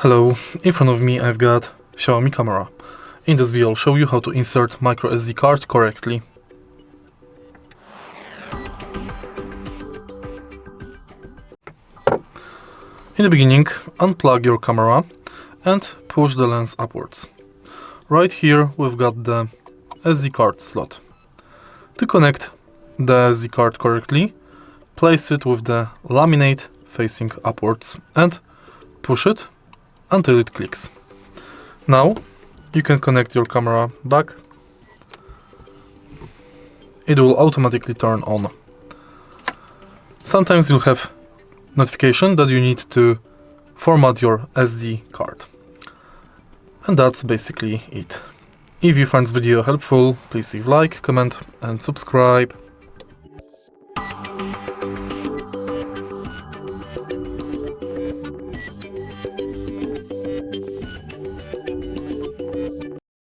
Hello, in front of me I've got XIAOMI Camera. In this video I'll show you how to insert microSD card correctly. In the beginning, unplug your camera and push the lens upwards. Right here we've got the SD card slot. To connect the SD card correctly, place it with the laminate facing upwards and push it until it clicks. Now you can connect your camera back. It will automatically turn on. Sometimes you'll have notification that you need to format your SD card. And that's basically it. If you find this video helpful, please leave a like, comment and subscribe.